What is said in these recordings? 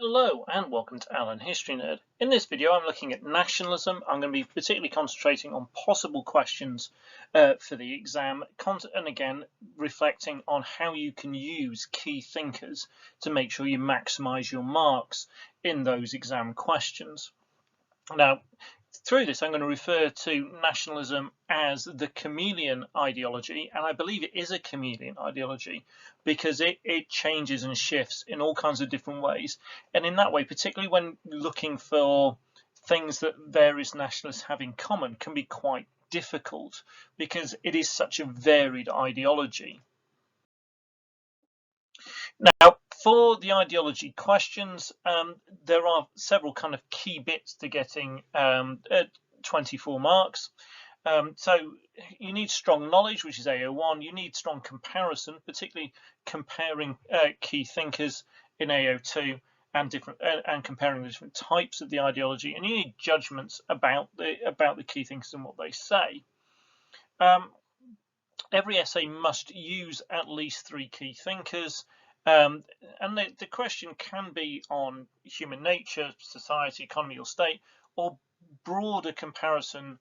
Hello and welcome to Alan History Nerd. In this video I'm looking at nationalism. I'm going to be particularly concentrating on possible questions for the exam and again reflecting on how you can use key thinkers to make sure you maximise your marks in those exam questions. Now, through this, I'm going to refer to nationalism as the chameleon ideology, and I believe it is a chameleon ideology because it changes and shifts in all kinds of different ways. And in that way, particularly when looking for things that various nationalists have in common, can be quite difficult because it is such a varied ideology. Now, for the ideology questions, there are several kind of key bits to getting 24 marks. So you need strong knowledge, which is AO1. You need strong comparison, particularly comparing key thinkers in AO2 and comparing the different types of the ideology. And you need judgments about the key thinkers and what they say. Every essay must use at least 3 key thinkers. And the question can be on human nature, society, economy, or state, or broader comparison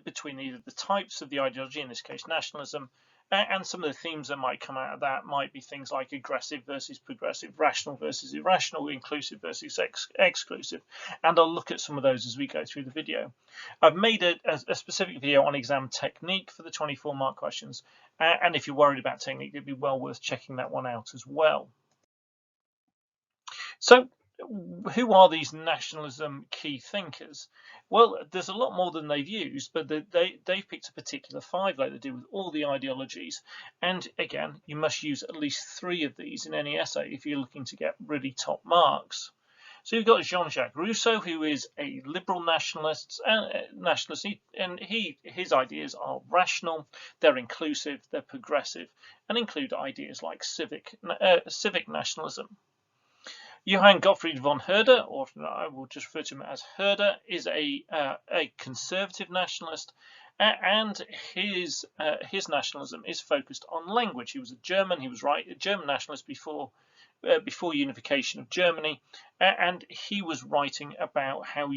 between either the types of the ideology, in this case nationalism, and some of the themes that might come out of that might be things like aggressive versus progressive, rational versus irrational, inclusive versus exclusive. And I'll look at some of those as we go through the video. I've made a specific video on exam technique for the 24 mark questions. And if you're worried about technique, it'd be well worth checking that one out as well. So who are these nationalism key thinkers? Well, there's a lot more than they've used, but they've picked a particular 5 like they do with all the ideologies. And again, you must use at least 3 of these in any essay if you're looking to get really top marks. So you've got Jean-Jacques Rousseau, who is a liberal nationalist, and his ideas are rational, they're inclusive, they're progressive, and include ideas like civic nationalism. Johann Gottfried von Herder, or I will just refer to him as Herder, is a conservative nationalist, and his nationalism is focused on language. He was a German. He was a German nationalist before unification of Germany, and he was writing about how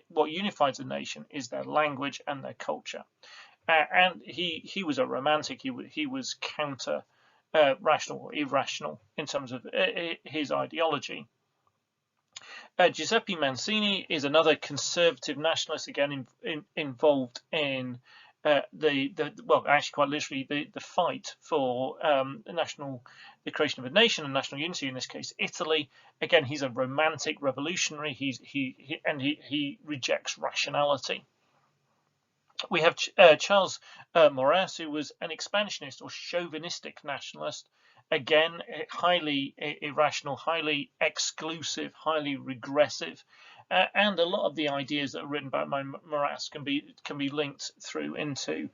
what unifies a nation is their language and their culture. And he was a romantic. He was counter rational or irrational in terms of his ideology. Giuseppe Mazzini is another conservative nationalist, again involved in well, actually quite literally the fight for the creation of a nation and national unity, in this case Italy. Again, he's a romantic revolutionary. He rejects rationality. We have Charles Maurras, who was an expansionist or chauvinistic nationalist. Again, highly irrational, highly exclusive, highly regressive, and a lot of the ideas that are written by Maurras can be linked through into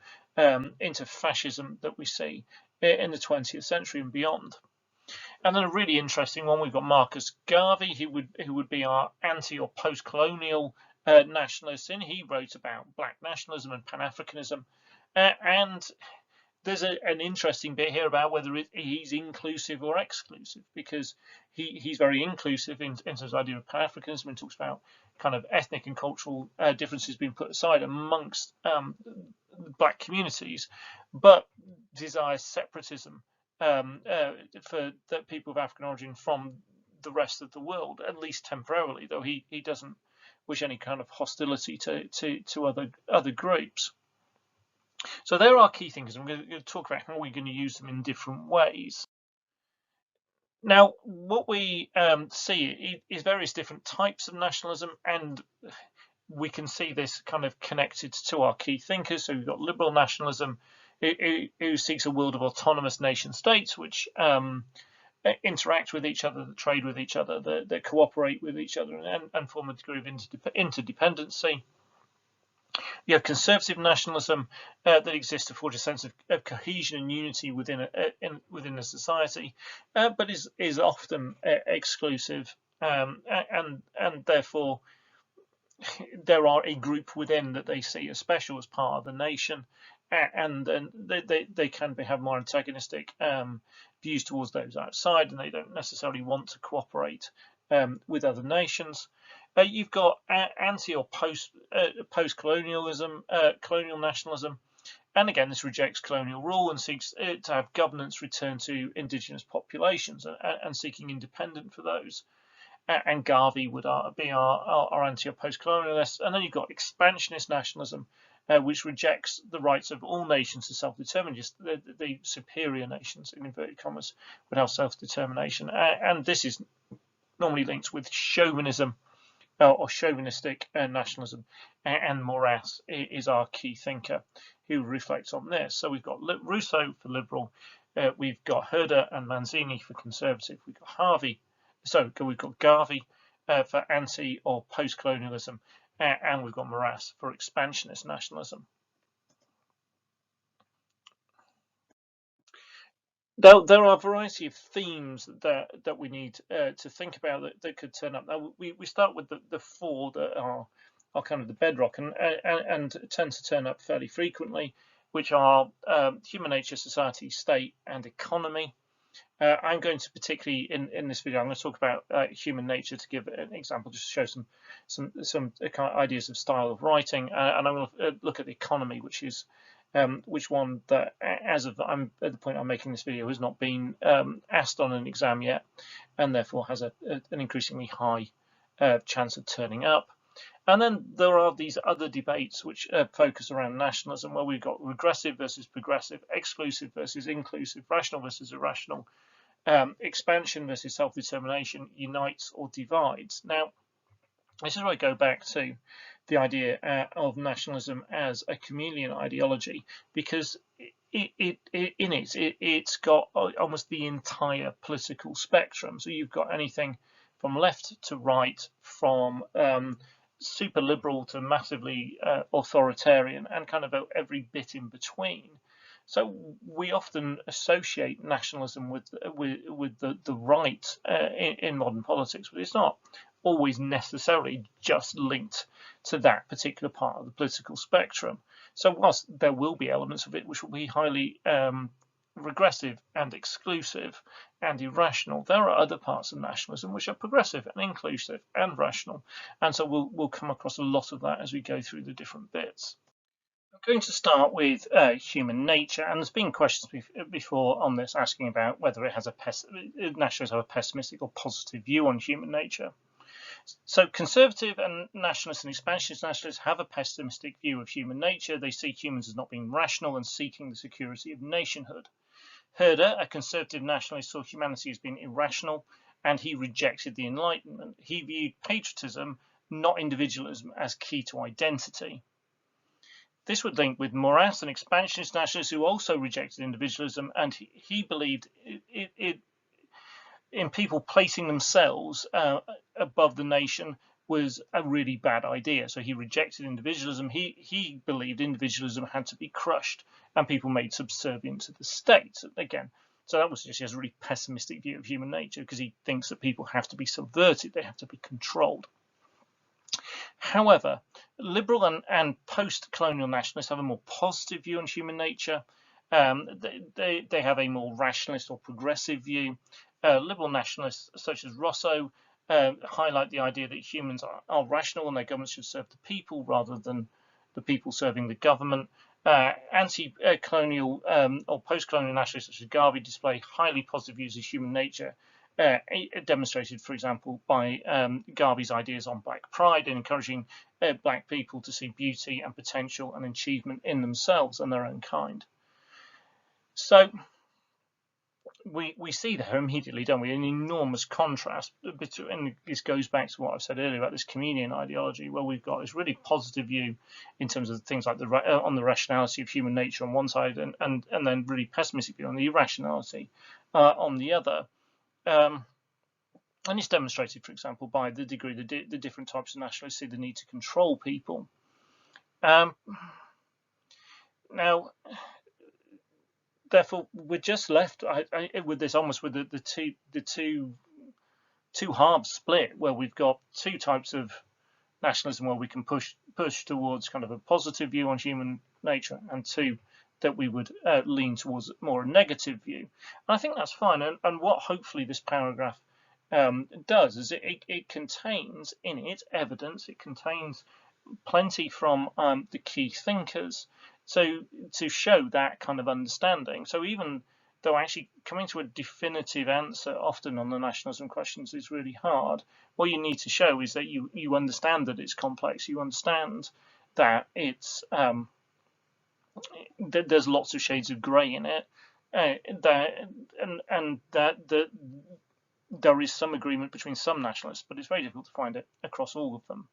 fascism that we see in the 20th century and beyond. And then a really interesting one, we've got Marcus Garvey, who would be our anti or post-colonial nationalist, and he wrote about black nationalism and Pan-Africanism, and there's an interesting bit here about whether he's inclusive or exclusive, because he's very inclusive in terms of the idea of Pan-Africanism, and talks about kind of ethnic and cultural differences being put aside amongst black communities, but desires separatism for the people of African origin from the rest of the world, at least temporarily, though he doesn't wish any kind of hostility to other groups. So there are key thinkers. I'm going to talk about how we're going to use them in different ways. Now, what we see is various different types of nationalism, and we can see this kind of connected to our key thinkers. So we've got liberal nationalism, who seeks a world of autonomous nation states, which interact with each other, that trade with each other, that cooperate with each other, and form a degree of interdependency. You have conservative nationalism that exists to forge a sense of cohesion and unity within a society, but is often exclusive, and therefore there are a group within that they see as special as part of the nation, and they can have more antagonistic views towards those outside, and they don't necessarily want to cooperate with other nations. You've got anti or post-colonialism, colonial nationalism, and again this rejects colonial rule and seeks to have governance return to indigenous populations and seeking independence for those. And Garvey would be our anti or post-colonialist. And then you've got expansionist nationalism, which rejects the rights of all nations to self-determine. Just the superior nations, in inverted commas, would have self-determination. And this is normally linked with chauvinism or chauvinistic nationalism. And Maurras is our key thinker who reflects on this. So we've got Rousseau for liberal, we've got Herder and Manzini for conservative, we've got we've got Garvey for anti or post-colonialism, and we've got Maurras for expansionist nationalism. There are a variety of themes that we need to think about that could turn up. Now we start with the four that are kind of the bedrock and tend to turn up fairly frequently, which are human nature, society, state, and economy. I'm going to particularly in this video, I'm going to talk about human nature to give an example, just to show some kind of ideas of style of writing, and I'm going to look at the economy, which one that, as of I'm at the point I'm making this video, has not been asked on an exam yet, and therefore has an increasingly high chance of turning up. And then there are these other debates which focus around nationalism, where we've got regressive versus progressive, exclusive versus inclusive, rational versus irrational, expansion versus self-determination, unites or divides. Now, this is where I go back to the idea of nationalism as a chameleon ideology, because it's got almost the entire political spectrum. So you've got anything from left to right, from super liberal to massively authoritarian, and kind of every bit in between. So we often associate nationalism with the right in modern politics, but it's not always necessarily just linked to that particular part of the political spectrum. So whilst there will be elements of it which will be highly regressive and exclusive and irrational, there are other parts of nationalism which are progressive and inclusive and rational, and so we'll come across a lot of that as we go through the different bits. I'm going to start with human nature, and there's been questions before on this asking about whether it has nationalists have a pessimistic or positive view on human nature. So conservative and nationalists and expansionist nationalists have a pessimistic view of human nature. They see humans as not being rational and seeking the security of nationhood. Herder, a conservative nationalist, saw humanity as being irrational, and he rejected the Enlightenment. He viewed patriotism, not individualism, as key to identity. This would link with Maurras, an expansionist nationalist who also rejected individualism, and he believed in people placing themselves above the nation was a really bad idea. So he rejected individualism. He believed individualism had to be crushed and people made subservient to the state. Again, so that was just his really pessimistic view of human nature, because he thinks that people have to be subverted, they have to be controlled. However, liberal and post-colonial nationalists have a more positive view on human nature. They have a more rationalist or progressive view. Liberal nationalists such as Rousseau highlight the idea that humans are rational and their governments should serve the people rather than the people serving the government. Anti-colonial or post-colonial nationalists such as Garvey display highly positive views of human nature, demonstrated, for example, by Garvey's ideas on black pride and encouraging black people to see beauty and potential and achievement in themselves and their own kind. So we see there immediately, don't we, an enormous contrast between, and this goes back to what I've said earlier about this chameleon ideology, where we've got this really positive view in terms of things like on the rationality of human nature on one side, and then really pessimistic view on the irrationality on the other. And it's demonstrated, for example, by the degree the different types of nationalists see the need to control people. Now, therefore, we're just left with this, almost with the two halves split, where we've got two types of nationalism where we can push towards kind of a positive view on human nature, and two that we would lean towards more a negative view. And I think that's fine. And what hopefully this paragraph does is it contains in it evidence. It contains plenty from the key thinkers, so to show that kind of understanding. So even though actually coming to a definitive answer often on the nationalism questions is really hard, what you need to show is that you understand that it's complex. You understand that it's that there's lots of shades of grey in it, and that there is some agreement between some nationalists, but it's very difficult to find it across all of them.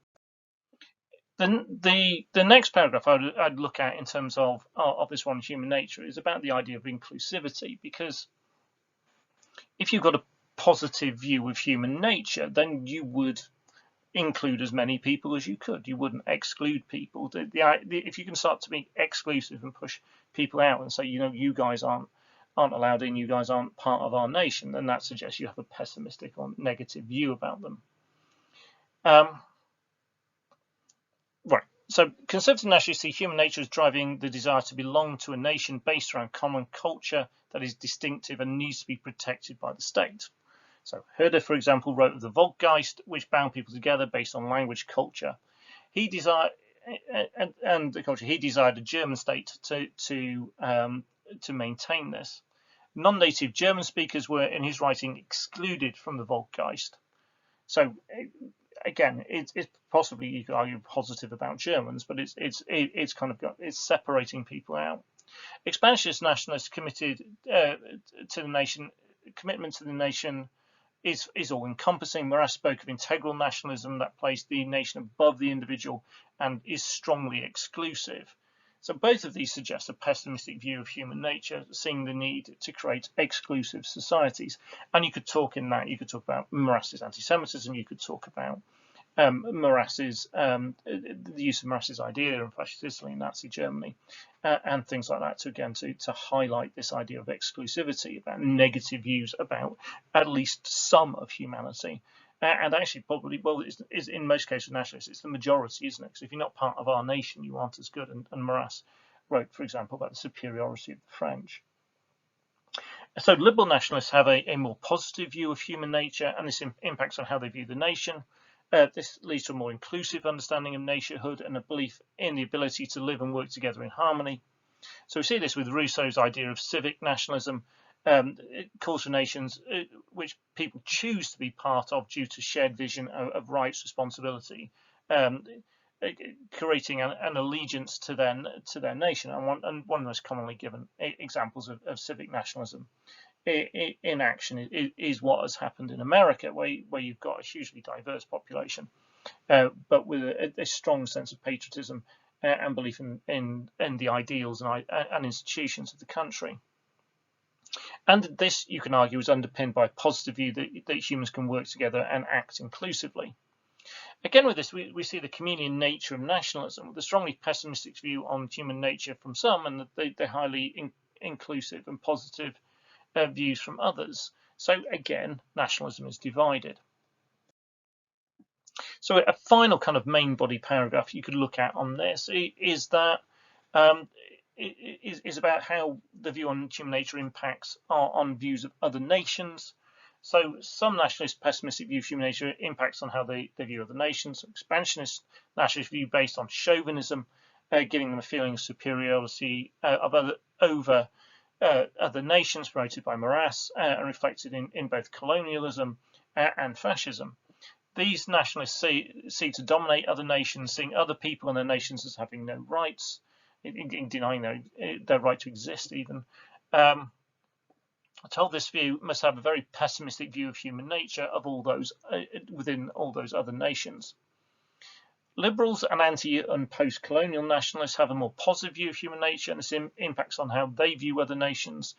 The next paragraph I'd look at in terms of this one, human nature, is about the idea of inclusivity, because if you've got a positive view of human nature, then you would include as many people as you could. You wouldn't exclude people. If you can start to be exclusive and push people out and say, you guys aren't allowed in, you guys aren't part of our nation, then that suggests you have a pessimistic or negative view about them. Right. So conservative nationalists see human nature as driving the desire to belong to a nation based around common culture that is distinctive and needs to be protected by the state. So Herder, for example, wrote of the Volksgeist, which bound people together based on language, culture. He desired He desired a German state to maintain this. Non-native German speakers were, in his writing, excluded from the Volksgeist. So again, it's possibly, you could argue, positive about Germans, but it's kind of it's separating people out. Expansionist nationalists committed to the nation. Commitment to the nation is all-encompassing. Marat spoke of integral nationalism that placed the nation above the individual and is strongly exclusive. So both of these suggest a pessimistic view of human nature, seeing the need to create exclusive societies. And you could talk about Marat's anti-Semitism, you could talk about the use of Marat's idea in fascist Italy and Nazi Germany, and things like that, to highlight this idea of exclusivity, about negative views about at least some of humanity. And actually, probably, is in most cases nationalists, it's the majority, isn't it? Because if you're not part of our nation, you aren't as good. And Marat wrote, for example, about the superiority of the French. So liberal nationalists have a more positive view of human nature, and this impacts on how they view the nation. This leads to a more inclusive understanding of nationhood and a belief in the ability to live and work together in harmony. So we see this with Rousseau's idea of civic nationalism. It calls for nations which people choose to be part of due to shared vision of rights, responsibility, creating an allegiance to their nation. And one of the most commonly given examples of civic nationalism in action is what has happened in America, where you've got a hugely diverse population, but with a strong sense of patriotism and belief in the ideals and institutions of the country. And this, you can argue, is underpinned by a positive view that humans can work together and act inclusively. Again, with this, we see the chameleon nature of nationalism, with a strongly pessimistic view on human nature from some, and they're highly inclusive and positive views from others. So again, nationalism is divided. So a final kind of main body paragraph you could look at on this is that is about how the view on human nature impacts on views of other nations. So some nationalist pessimistic view of human nature impacts on how they view other nations. Expansionist nationalist view based on chauvinism, giving them a feeling of superiority over other nations, promoted by Marat and reflected in both colonialism and fascism. These nationalists seek to dominate other nations, seeing other people and their nations as having no rights, in denying their right to exist even. I told this view must have a very pessimistic view of human nature of all those within all those other nations. Liberals and anti- and post-colonial nationalists have a more positive view of human nature, and this impacts on how they view other nations.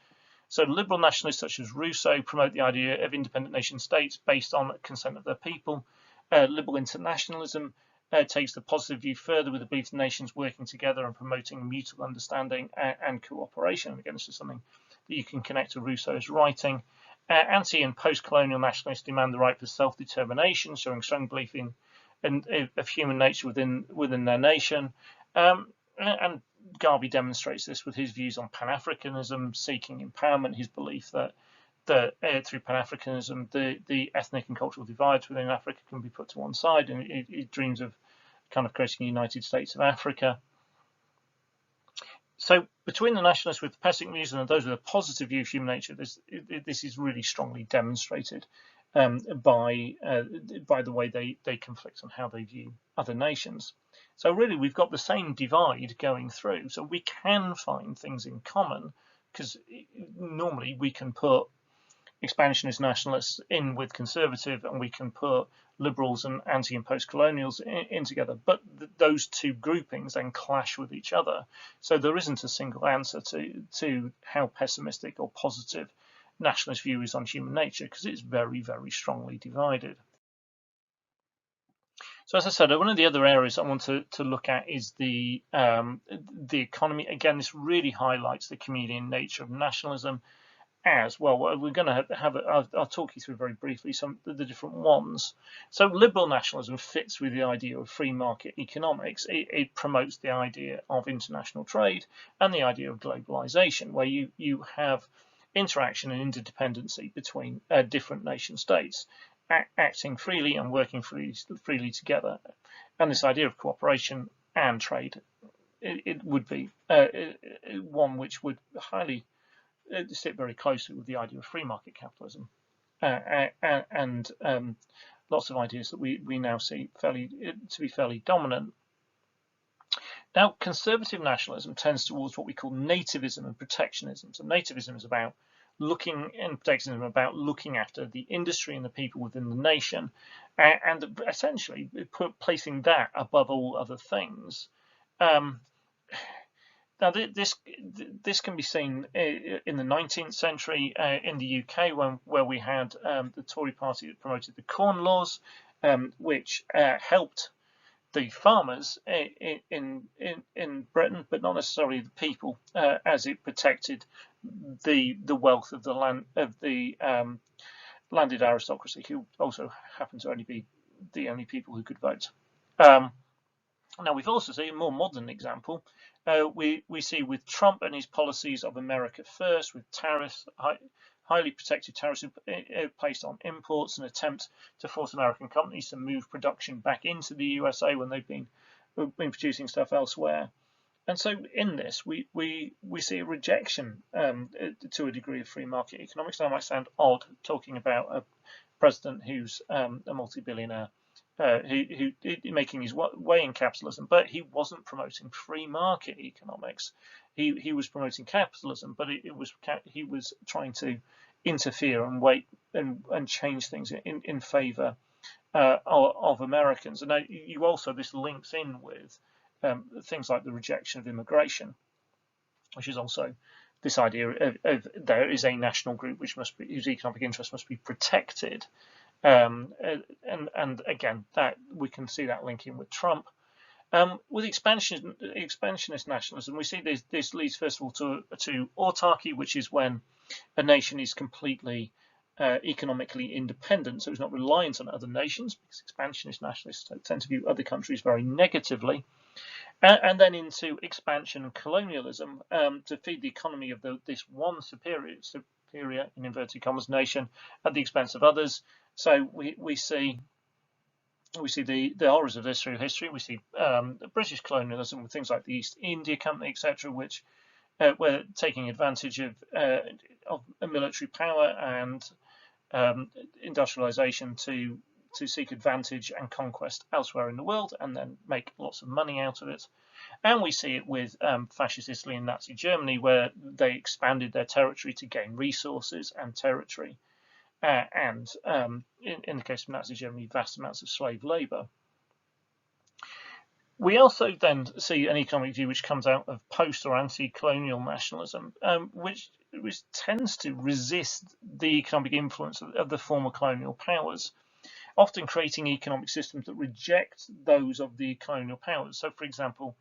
So liberal nationalists such as Rousseau promote the idea of independent nation states based on consent of their people. Liberal internationalism takes the positive view further with the belief of nations working together and promoting mutual understanding and cooperation. And again, this is something that you can connect to Rousseau's writing. Anti- and post-colonial nationalists demand the right for self-determination, showing strong belief of human nature within their nation. And Garvey demonstrates this with his views on Pan-Africanism, seeking empowerment, his belief that that through Pan-Africanism, the ethnic and cultural divides within Africa can be put to one side, and it dreams of kind of creating a United States of Africa. So between the nationalists with pessimistic views and those with a positive view of human nature, this is really strongly demonstrated by the way they conflict on how they view other nations. So really, we've got the same divide going through. So we can find things in common, because normally we can put expansionist nationalists in with conservative, and we can put liberals and anti and post-colonials in together, but those two groupings then clash with each other. So there isn't a single answer to how pessimistic or positive nationalist view is on human nature, because it's very, very strongly divided. So as I said, one of the other areas I want to look at is the economy. Again, this really highlights the chameleon nature of nationalism. As well, we're going to have I'll talk you through very briefly some of the different ones. So liberal nationalism fits with the idea of free market economics. It promotes the idea of international trade and the idea of globalization, where you have interaction and interdependency between different nation states acting freely and working freely together. And this idea of cooperation and trade, it would be one which would sit very closely with the idea of free market capitalism, and lots of ideas that we now see to be fairly dominant. Now, conservative nationalism tends towards what we call nativism and protectionism. So nativism is about looking, and protectionism about looking after the industry and the people within the nation, and essentially placing that above all other things. Now, this can be seen in the 19th century in the UK, where we had the Tory party that promoted the Corn Laws, which helped the farmers in Britain, but not necessarily the people, as it protected the wealth of the land of the landed aristocracy, who also happened to only be the only people who could vote. Now, we've also seen a more modern example. We see with Trump and his policies of America first, with tariffs, highly protective tariffs placed on imports, an attempt to force American companies to move production back into the USA when they've been producing stuff elsewhere. And so in this, we see a rejection to a degree of free market economics. Now, it might sound odd talking about a president who's a multi-billionaire, who making his way in capitalism, but he wasn't promoting free market economics. He was promoting capitalism, but he was trying to interfere and and change things in favor of Americans. And now you also, this links in with things like the rejection of immigration, which is also this idea of there is a national group whose economic interests must be protected. And again, that we can see that linking with Trump. With expansionist nationalism, we see this leads first of all to autarky, which is when a nation is completely economically independent, so it's not reliant on other nations, because expansionist nationalists tend to view other countries very negatively. And then into expansion and colonialism, to feed the economy of this one superior in inverted commas nation at the expense of others. So we see the horrors of this through history. We see British colonialism with things like the East India Company, etc., which were taking advantage of a military power and industrialization to seek advantage and conquest elsewhere in the world, and then make lots of money out of it. And we see it with fascist Italy and Nazi Germany, where they expanded their territory to gain resources and territory, and in the case of Nazi Germany, vast amounts of slave labor. We also then see an economic view which comes out of post or anti-colonial nationalism, which tends to resist the economic influence of the former colonial powers, often creating economic systems that reject those of the colonial powers. So, for example,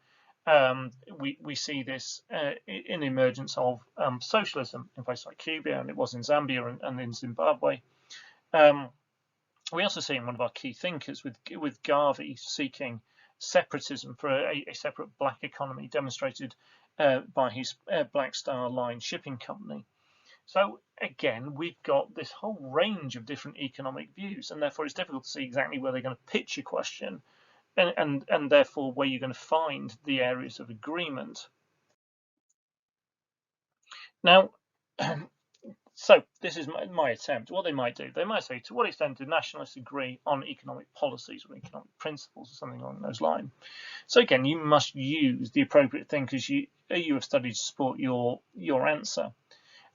we see this in the emergence of socialism in places like Cuba, and it was in Zambia and in Zimbabwe. We also see in one of our key thinkers with Garvey seeking separatism for a separate black economy, demonstrated by his Black Star Line shipping company. So again, we've got this whole range of different economic views, and therefore it's difficult to see exactly where they're going to pitch a question, and therefore where you're going to find the areas of agreement. Now, so this is my attempt. What they might do, they might say, to what extent do nationalists agree on economic policies or economic principles or something along those lines? So again, you must use the appropriate thing because you have studied to support your answer.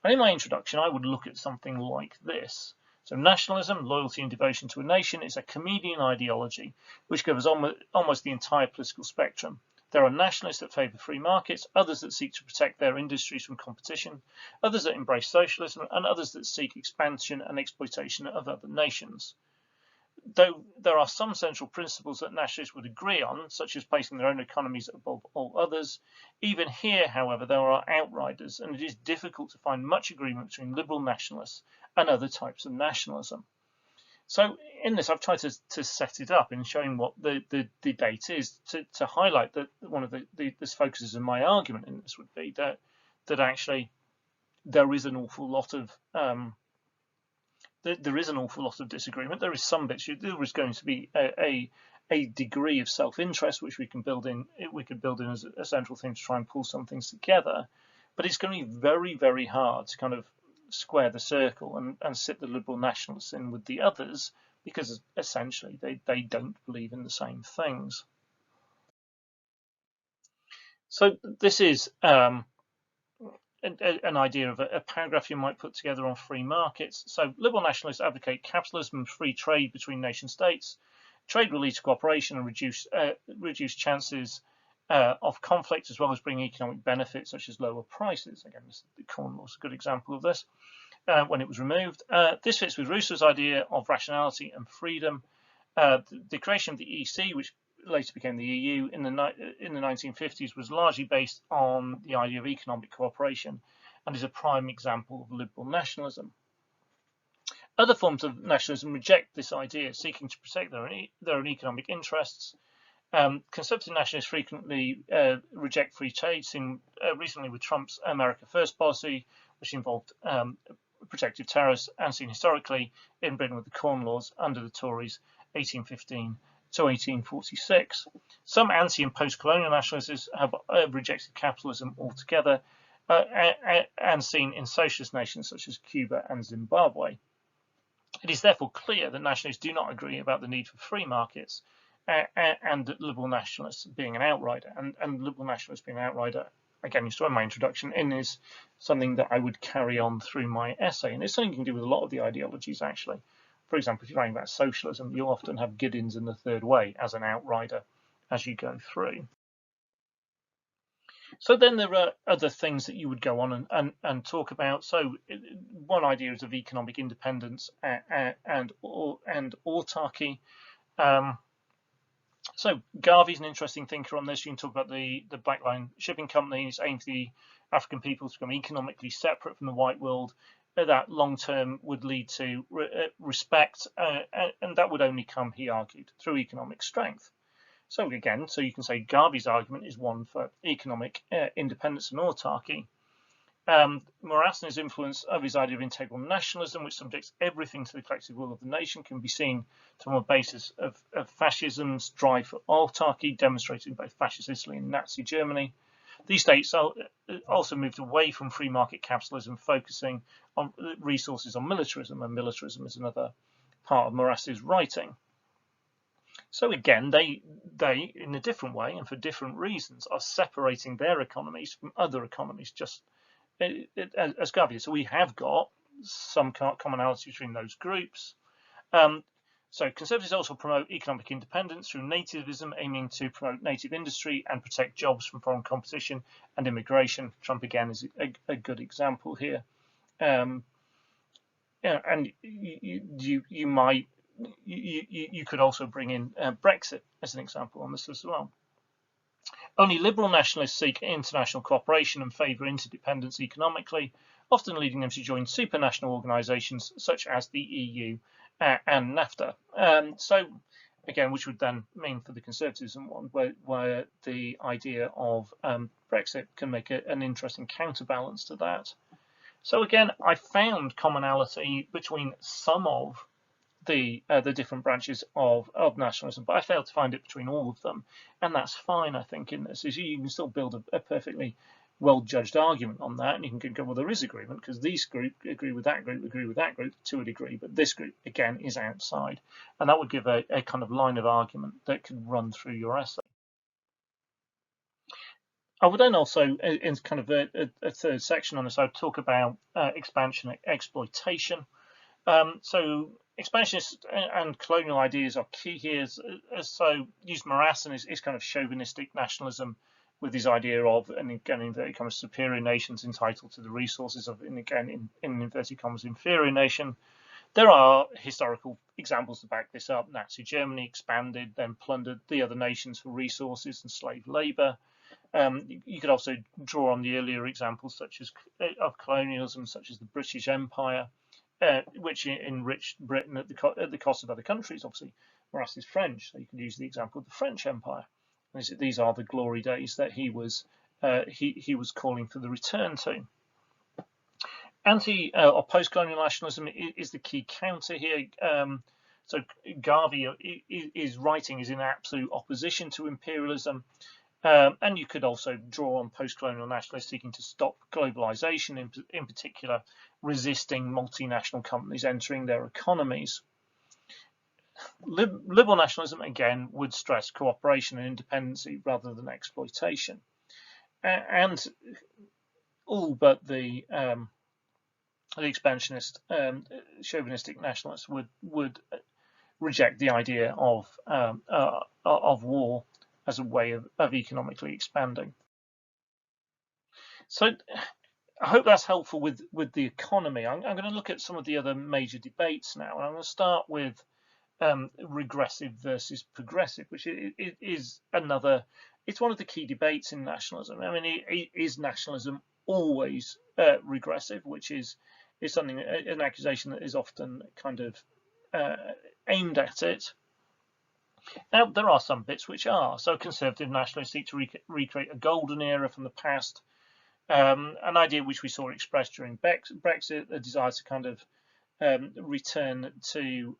And in my introduction, I would look at something like this. So nationalism, loyalty and devotion to a nation, is a comedian ideology which covers almost the entire political spectrum. There are nationalists that favour free markets, others that seek to protect their industries from competition, others that embrace socialism, and others that seek expansion and exploitation of other nations. Though there are some central principles that nationalists would agree on, such as placing their own economies above all others, even here, however, there are outriders, and it is difficult to find much agreement between liberal nationalists and other types of nationalism. So in this, I've tried to set it up in showing what the debate is, to highlight that one of the focuses of my argument in this would be that actually there is an awful lot of disagreement. There is some bits. There is going to be a degree of self-interest which we can build in. We could build in as a central thing to try and pull some things together, but it's going to be very, very hard to kind of square the circle and sit the liberal nationalists in with the others, because essentially they don't believe in the same things. So this is an idea of a paragraph you might put together on free markets. So liberal nationalists advocate capitalism and free trade between nation states. Trade will lead to cooperation and reduce chances of conflict, as well as bring economic benefits such as lower prices. Again, the Corn Law is a good example of this. When it was removed, this fits with Rousseau's idea of rationality and freedom. The creation of the EC, which later became the EU in the 1950s, was largely based on the idea of economic cooperation and is a prime example of liberal nationalism. Other forms of nationalism reject this idea, seeking to protect their own economic interests. Conservative nationalists frequently reject free trade, seen recently with Trump's America First policy, which involved protective tariffs, and seen historically in Britain with the Corn Laws under the Tories 1815 to 1846. Some anti and post-colonial nationalists have rejected capitalism altogether, and seen in socialist nations such as Cuba and Zimbabwe. It is therefore clear that nationalists do not agree about the need for free markets, and that liberal nationalists being an outrider, and liberal nationalists being an outrider, again, you saw in my introduction, is something that I would carry on through my essay, and it's something you can do with a lot of the ideologies, actually. For example, if you're writing about socialism, you'll often have Giddens and the Third Way as an outrider as you go through. So then there are other things that you would go on and talk about. So one idea is of economic independence and autarky. So Garvey's an interesting thinker on this. You can talk about the Black Line Shipping Company's aim for the African people to become economically separate from the white world. That long term would lead to respect, and that would only come, he argued, through economic strength. So again, so you can say Garvey's argument is one for economic independence and autarky. Morasna's influence of his idea of integral nationalism, which subjects everything to the collective will of the nation, can be seen from a basis of fascism's drive for autarky, demonstrated in both fascist Italy and Nazi Germany. These states also moved away from free market capitalism, focusing on resources on militarism, and militarism is another part of Morasna's writing. So again, they in a different way and for different reasons are separating their economies from other economies, just as Garvey. So we have got some commonality between those groups. So conservatives also promote economic independence through nativism, aiming to promote native industry and protect jobs from foreign competition and immigration. Trump again is a good example here. And you might. You could also bring in Brexit as an example on this as well. Only liberal nationalists seek international cooperation and favour interdependence economically, often leading them to join supranational organisations such as the EU and NAFTA. So, again, which would then mean for the conservatism one, where the idea of Brexit can make an interesting counterbalance to that. So again, I found commonality between some of the different branches of nationalism, but I failed to find it between all of them, and that's fine. I think in this is you can still build a perfectly well-judged argument on that, and you can go, well, there is agreement because these group agree with that group to a degree, but this group again is outside, and that would give a kind of line of argument that could run through your essay. I would then also, in kind of a third section on this, I would talk about expansion exploitation. So expansionist and colonial ideas are key here. So use Marassan is kind of chauvinistic nationalism with his idea of, and again, inverted commas, superior nations entitled to the resources of, and again, in inverted commas, inferior nation. There are historical examples to back this up. Nazi Germany expanded, then plundered the other nations for resources and slave labor. You could also draw on the earlier examples such as of colonialism, such as the British Empire, which enriched Britain at the cost of other countries. Obviously, Marat is French, so you can use the example of the French Empire. These are the glory days that he was calling for the return to. Anti or post-colonial nationalism is the key counter here. So Garvey is writing is in absolute opposition to imperialism. And you could also draw on post-colonial nationalists seeking to stop globalization, in particular, resisting multinational companies entering their economies. Liberal nationalism, again, would stress cooperation and independency rather than exploitation. And all but the expansionist, chauvinistic nationalists would reject the idea of war as a way of economically expanding. So I hope that's helpful with the economy. I'm going to look at some of the other major debates now, and I'm going to start with regressive versus progressive, which is another. It's one of the key debates in nationalism. I mean, is nationalism always regressive, which is something, an accusation that is often kind of aimed at it. Now, there are some bits which are. So conservative nationalists seek to recreate a golden era from the past, an idea which we saw expressed during Brexit, a desire to kind of return to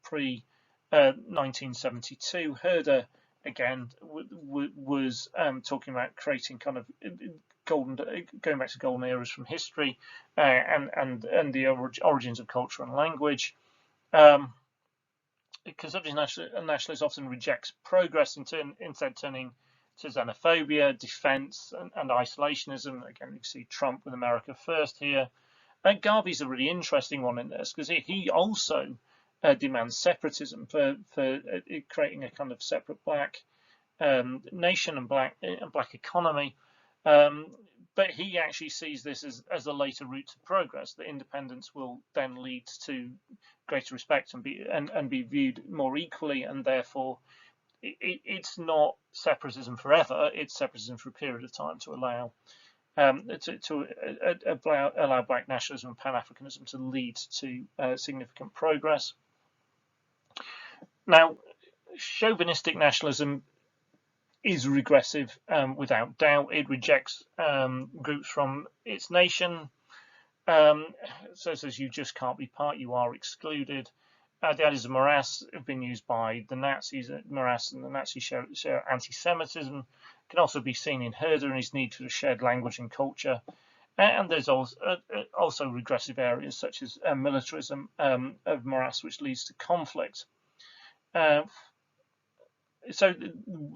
pre-1972. Herder, again, was talking about creating kind of going back to golden eras from history and the origins of culture and language. Conservative nationalists often rejects progress, instead turning to xenophobia, defense, and isolationism. Again, you can see Trump with America First here. Garvey's a really interesting one in this because he also demands separatism for creating a kind of separate black nation and black economy. But he actually sees this as a later route to progress. That independence will then lead to greater respect and be viewed more equally, and therefore it's not separatism forever. It's separatism for a period of time to allow allow black nationalism and Pan-Africanism to lead to significant progress. Now, chauvinistic nationalism is regressive without doubt. It rejects groups from its nation. So it says you just can't be part, you are excluded. The ideas of Marat have been used by the Nazis. Marat and the Nazis share anti-Semitism. Can also be seen in Herder and his need for a shared language and culture. And there's also regressive areas such as militarism of Marat, which leads to conflict. So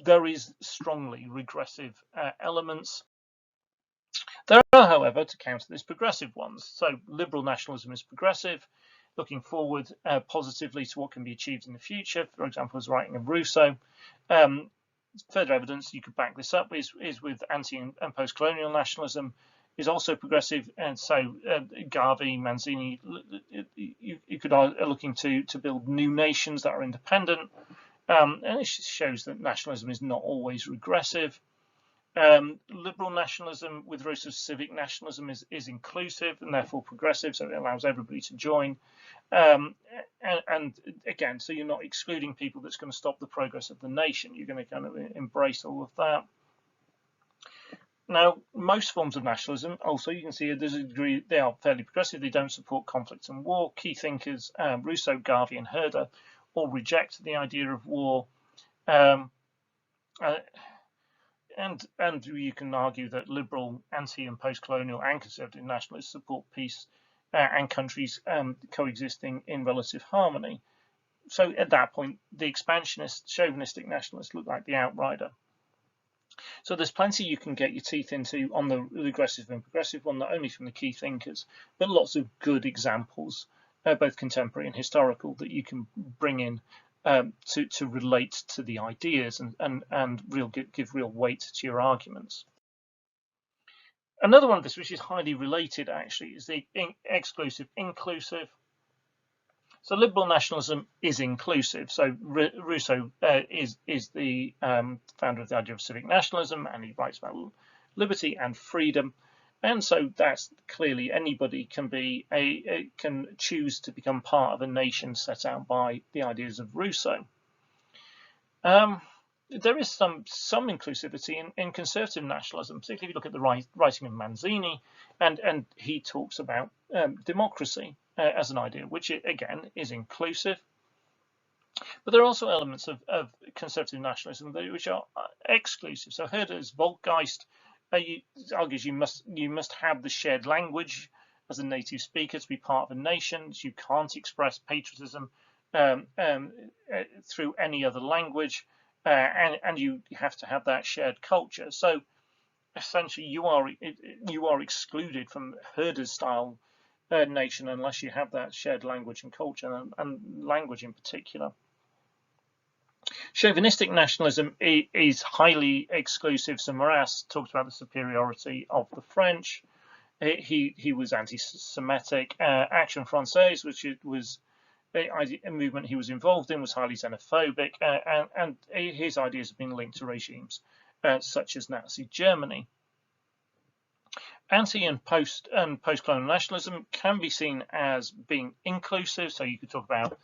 there is strongly regressive elements. There are, however, to counter this, progressive ones. So liberal nationalism is progressive, looking forward positively to what can be achieved in the future. For example, as writing of Rousseau. Further evidence you could back this up is with anti and post-colonial nationalism is also progressive, and so Garvey, Manzini, you could are looking to build new nations that are independent, and it shows that nationalism is not always regressive. Liberal nationalism with roots of civic nationalism is inclusive and therefore progressive, so it allows everybody to join. And again, so you're not excluding people that's going to stop the progress of the nation. You're going to kind of embrace all of that. Now, most forms of nationalism, also you can see there's a degree they are fairly progressive. They don't support conflict and war. Key thinkers Rousseau, Garvey, and Herder all reject the idea of war. Um, uh, and you can argue that liberal, anti and post-colonial and conservative nationalists support peace and countries coexisting in relative harmony. So at that point, the expansionist, chauvinistic nationalists look like the outrider. So there's plenty you can get your teeth into on the regressive and progressive one, not only from the key thinkers, but lots of good examples, both contemporary and historical, that you can bring in to relate to the ideas and give real weight to your arguments. Another one of this, which is highly related actually, is the exclusive inclusive. So liberal nationalism is inclusive. So Rousseau is the founder of the idea of civic nationalism, and he writes about liberty and freedom. And so that's clearly anybody can choose to become part of a nation set out by the ideas of Rousseau. There is some inclusivity in conservative nationalism, particularly if you look at the writing of Manzini, and he talks about democracy as an idea, which again is inclusive. But there are also elements of conservative nationalism which are exclusive. So Herder's Volksgeist argues you must have the shared language as a native speaker to be part of a nation. You can't express patriotism through any other language. And you have to have that shared culture. So essentially, you are excluded from Herder's style nation unless you have that shared language and culture, and language in particular. Chauvinistic nationalism is highly exclusive. So Maurras talks about the superiority of the French. He was anti-Semitic. Action Française, which was a movement he was involved in, was highly xenophobic, and his ideas have been linked to regimes such as Nazi Germany. Anti and post-colonial nationalism can be seen as being inclusive. So you could talk about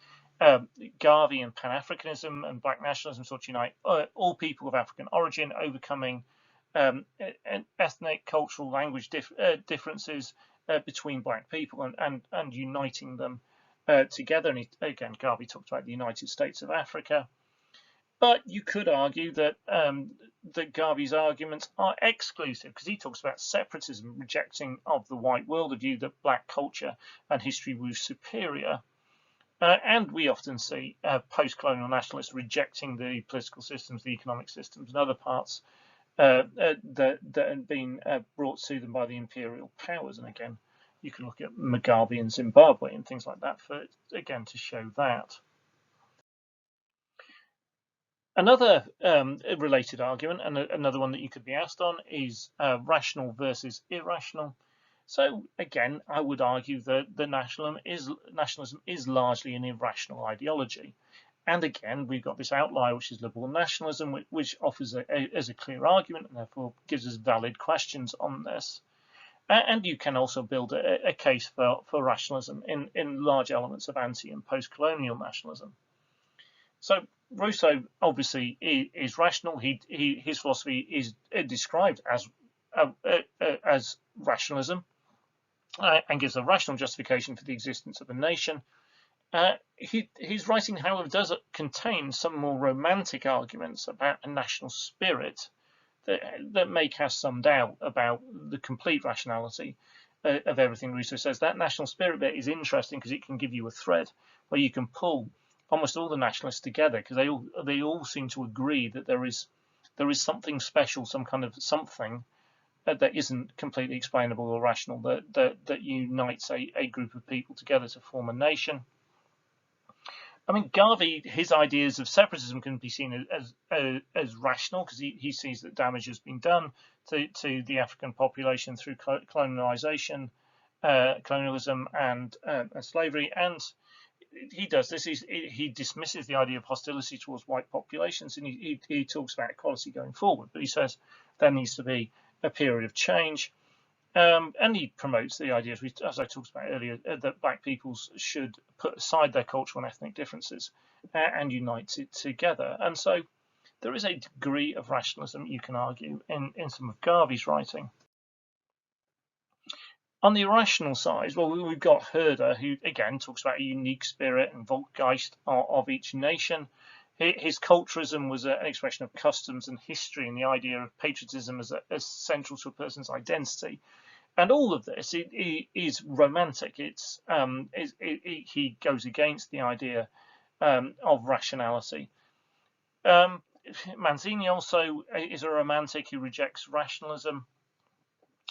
Garvey and Pan-Africanism and Black nationalism sought to unite all people of African origin, overcoming ethnic, cultural, language differences between Black people and uniting them together. And again, Garvey talked about the United States of Africa. But you could argue that that Garvey's arguments are exclusive, because he talks about separatism, rejecting of the white world, a view that Black culture and history was superior. And we often see post-colonial nationalists rejecting the political systems, the economic systems, and other parts that have been brought to them by the imperial powers. And again, you can look at Mugabe in Zimbabwe and things like that to show that. Another related argument, and another one that you could be asked on, is rational versus irrational. So again, I would argue that the nationalism is largely an irrational ideology. And again, we've got this outlier, which is liberal nationalism, which offers a clear argument and therefore gives us valid questions on this. And you can also build a case for rationalism in large elements of anti and post-colonial nationalism. So Rousseau obviously is rational. His philosophy is described as rationalism, and gives a rational justification for the existence of a nation. His writing, however, does contain some more romantic arguments about a national spirit that may cast some doubt about the complete rationality of everything Rousseau says. That national spirit bit is interesting because it can give you a thread where you can pull almost all the nationalists together, because they all seem to agree that there is something special, some kind of something that isn't completely explainable or rational, that unites a group of people together to form a nation. I mean, Garvey, his ideas of separatism can be seen as rational, because he sees that damage has been done to the African population through colonialism and slavery, and he does this. He dismisses the idea of hostility towards white populations, and he talks about equality going forward. But he says there needs to be a period of change, and he promotes the idea, as I talked about earlier, that Black peoples should put aside their cultural and ethnic differences and unite it together. And so there is a degree of rationalism, you can argue, in some of Garvey's writing. On the irrational side, well, we've got Herder, who again talks about a unique spirit and Volkgeist of each nation. His culturalism was an expression of customs and history, and the idea of patriotism as central to a person's identity. And all of this is romantic. He goes against the idea of rationality. Manzini also is a romantic who rejects rationalism,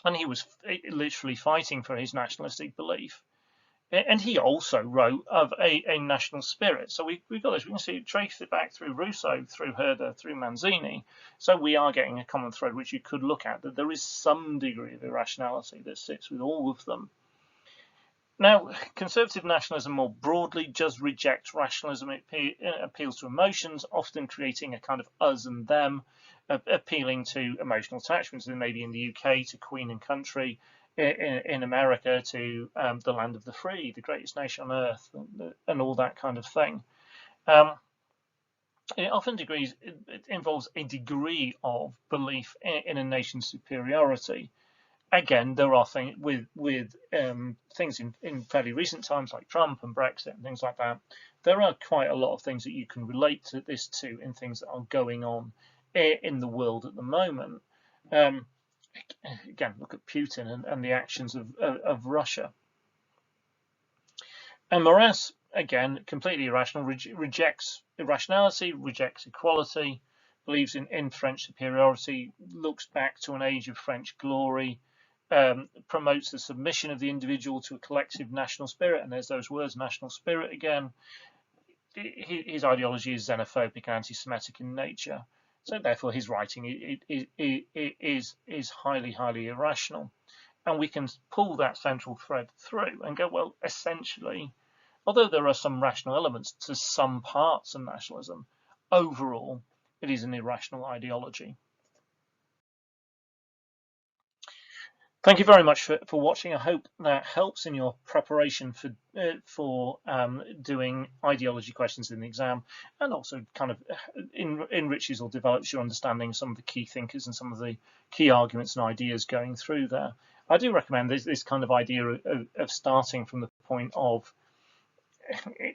and he was literally fighting for his nationalistic belief. And he also wrote of a national spirit. So we've got this. We can see trace it back through Rousseau, through Herder, through Manzini. So we are getting a common thread which you could look at, that there is some degree of irrationality that sits with all of them. Now, conservative nationalism more broadly does reject rationalism. It appeals to emotions, often creating a kind of us and them, appealing to emotional attachments, and maybe in the UK to Queen and country, in America to the land of the free, the greatest nation on earth, and all that kind of thing. It often it involves a degree of belief in a nation's superiority. Again, there are things with things in fairly recent times like Trump and Brexit and things like that. There are quite a lot of things that you can relate to this to in things that are going on in the world at the moment. Again, look at Putin and the actions of Russia. And Maurras, again, completely irrational, rejects irrationality, rejects equality, believes in French superiority, looks back to an age of French glory, promotes the submission of the individual to a collective national spirit, and there's those words, national spirit again. His ideology is xenophobic and anti-Semitic in nature, so therefore his writing is highly irrational. And we can pull that central thread through and go, well, essentially, although there are some rational elements to some parts of nationalism, overall it is an irrational ideology. Thank you very much for watching. I hope that helps in your preparation for doing ideology questions in the exam, and also kind of enriches or develops your understanding of some of the key thinkers and some of the key arguments and ideas going through there. I do recommend this kind of idea of starting from the point of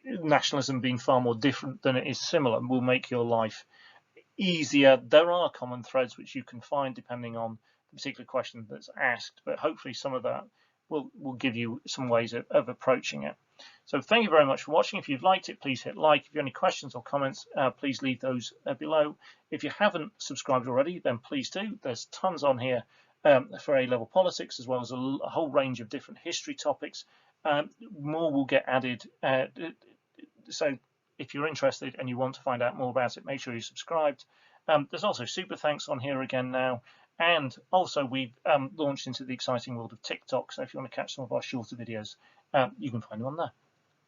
nationalism being far more different than it is similar, and will make your life easier. There are common threads which you can find depending on the particular question that's asked, but hopefully some of that will give you some ways of approaching it. So thank you very much for watching. If you've liked it, please hit like. If you have any questions or comments, please leave those below. If you haven't subscribed already, then please do. There's tons on here for A-level politics, as well as a whole range of different history topics. More will get added. So if you're interested and you want to find out more about it, make sure you're subscribed. There's also super thanks on here again now. And also we've launched into the exciting world of TikTok. So if you want to catch some of our shorter videos, you can find them on there.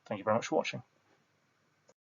Thank you very much for watching.